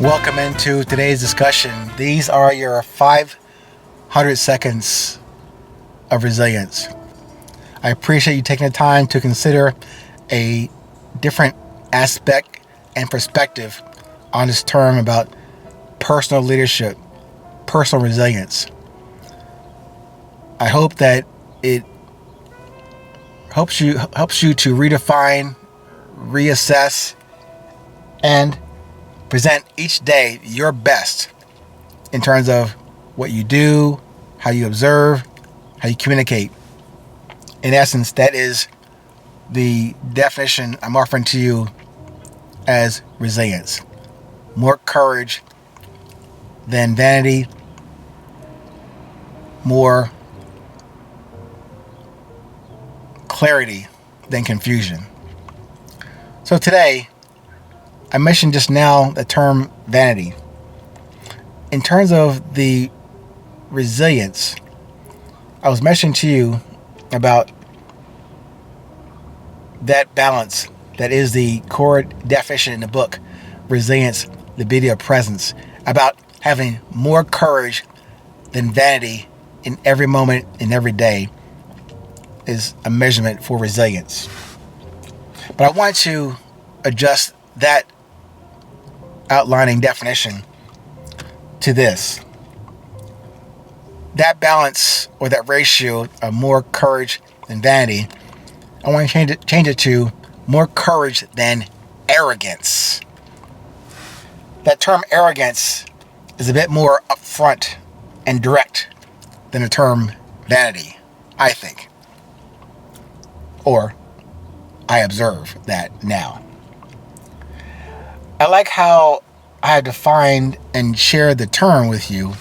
Welcome into today's discussion. These are your 500 seconds of resilience. I appreciate you taking the time to consider a different aspect and perspective on this term about personal leadership, personal resilience. I hope that it helps you to redefine, reassess, and present each day your best in terms of what you do, how you observe, how you communicate. In essence, that is the definition I'm offering to you as resilience. More courage than vanity, more clarity than confusion. So today, I mentioned just now the term vanity. In terms of the resilience, I was mentioning to you about that balance that is the core definition in the book, Resilience, the Beauty of Presence, about having more courage than vanity in every moment, in every day, is a measurement for resilience. But I want to adjust that outlining definition to this. That balance or that ratio of more courage than vanity, I want to change it to more courage than arrogance. That term arrogance is a bit more upfront and direct than the term vanity, I think. Or I observe that now. I like how I have defined and shared the term with you,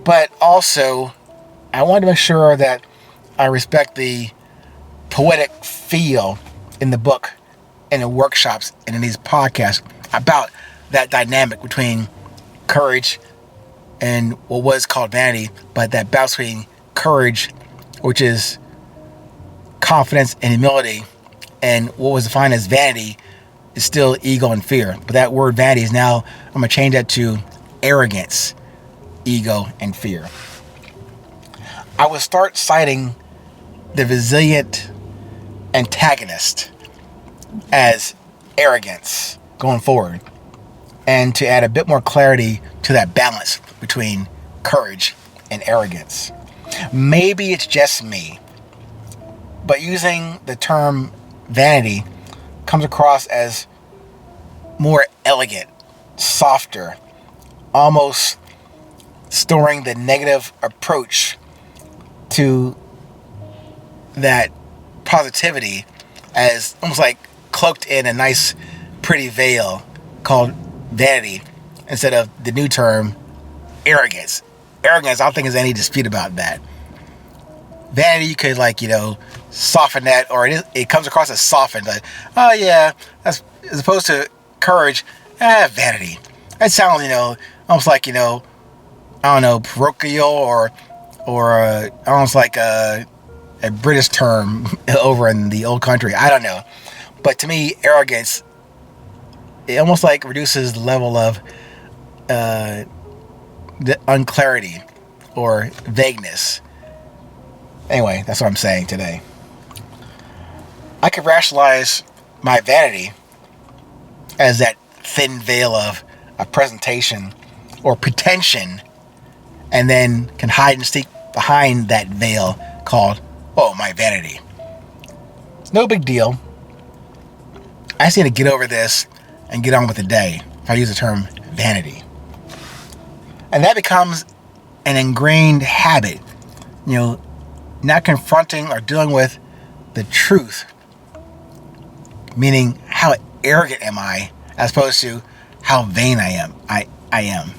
but also I want to make sure that I respect the poetic feel in the book and in workshops and in these podcasts about that dynamic between courage and what was called vanity, but that balance between courage, which is confidence and humility, and what was defined as vanity is still ego and fear. But that word vanity is now, I'm going to change that to arrogance, ego, and fear. I will start citing the resilient antagonist as arrogance going forward, and to add a bit more clarity to that balance between courage and arrogance. Maybe it's just me, but using the term vanity comes across as more elegant, softer, almost storing the negative approach to that positivity as almost like cloaked in a nice, pretty veil called vanity instead of the new term arrogance. Arrogance, I don't think there's any dispute about that. Vanity, you could soften that, or it comes across as softened. Like, oh yeah, that's as opposed to courage. Vanity. That sounds, almost like I don't know, parochial or almost like a British term over in the old country. I don't know, but to me, arrogance, it almost like reduces the level of the unclarity or vagueness. Anyway, that's what I'm saying today. I could rationalize my vanity as that thin veil of a presentation or pretension, and then can hide and seek behind that veil called, my vanity. It's no big deal. I just need to get over this and get on with the day, if I use the term vanity. And that becomes an ingrained habit, not confronting or dealing with the truth, meaning how arrogant am I, as opposed to how vain I am. I am.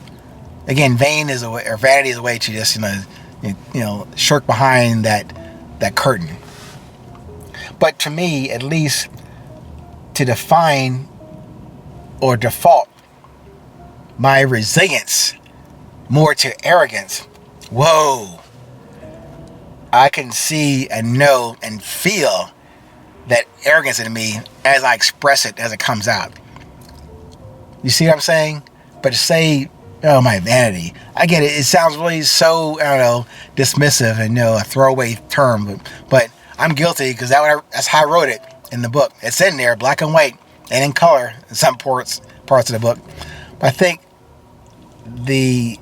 Again, vain is a way, or vanity is a way to just shirk behind that curtain. But to me, at least, to define or default my resilience more to arrogance, whoa, I can see and know and feel that arrogance in me as I express it, as it comes out. You see what I'm saying? But to say, oh, my vanity, I get it. It sounds really so, I don't know, dismissive and, a throwaway term. But I'm guilty because that's how I wrote it in the book. It's in there, black and white, and in color in some parts of the book. But I think the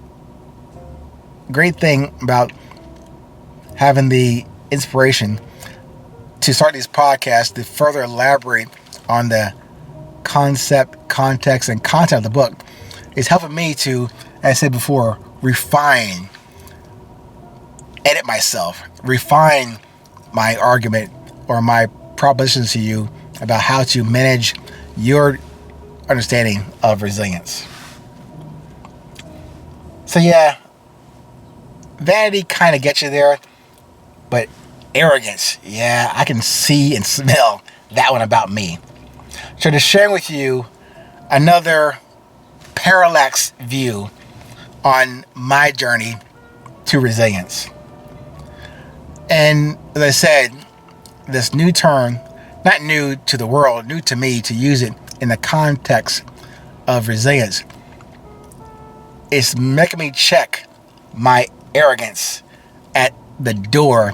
great thing about having the inspiration to start these podcasts to further elaborate on the concept, context, and content of the book is helping me to, as I said before, refine, edit myself, refine my argument or my propositions to you about how to manage your understanding of resilience. So yeah, vanity kind of gets you there, but arrogance, yeah, I can see and smell that one about me. So to share with you another parallax view on my journey to resilience. And as I said, this new term, not new to the world, new to me to use it in the context of resilience, is making me check my arrogance at the door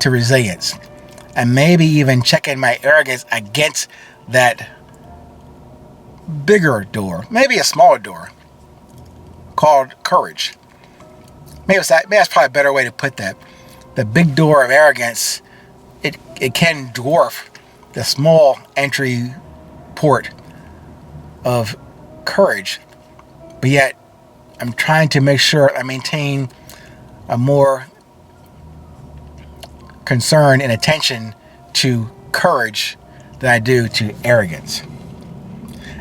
to resilience. And maybe even checking my arrogance against that bigger door, maybe a smaller door, called courage. Maybe that's probably a better way to put that. The big door of arrogance, it can dwarf the small entry port of courage. But yet, I'm trying to make sure I maintain a more concern and attention to courage than I do to arrogance.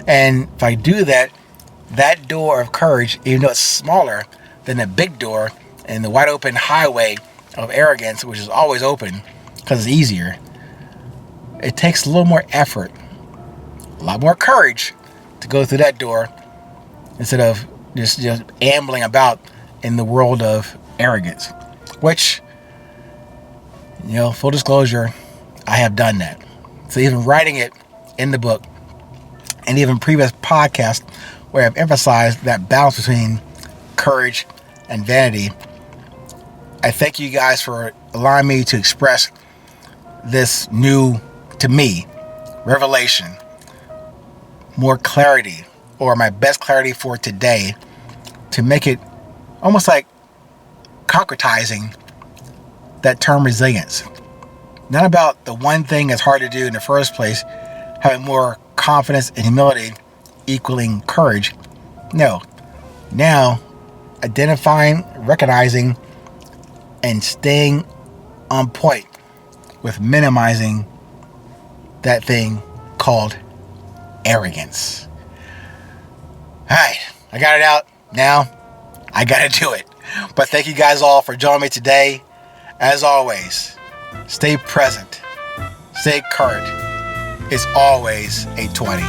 And if I do that, that door of courage, even though it's smaller than the big door and the wide open highway of arrogance, which is always open because it's easier, it takes a little more effort, a lot more courage to go through that door instead of just ambling about in the world of arrogance, which, full disclosure, I have done that. So even writing it in the book and even previous podcasts where I've emphasized that balance between courage and vanity, I thank you guys for allowing me to express this new, to me, revelation, more clarity, or my best clarity for today, to make it almost like concretizing that term resilience. Not about the one thing that's hard to do in the first place, having more confidence and humility equaling courage. No. Now, identifying, recognizing, and staying on point with minimizing that thing called arrogance. Alright, I got it out. Now, I gotta do it. But thank you guys all for joining me today. As always, stay present, stay current. It's always a 20.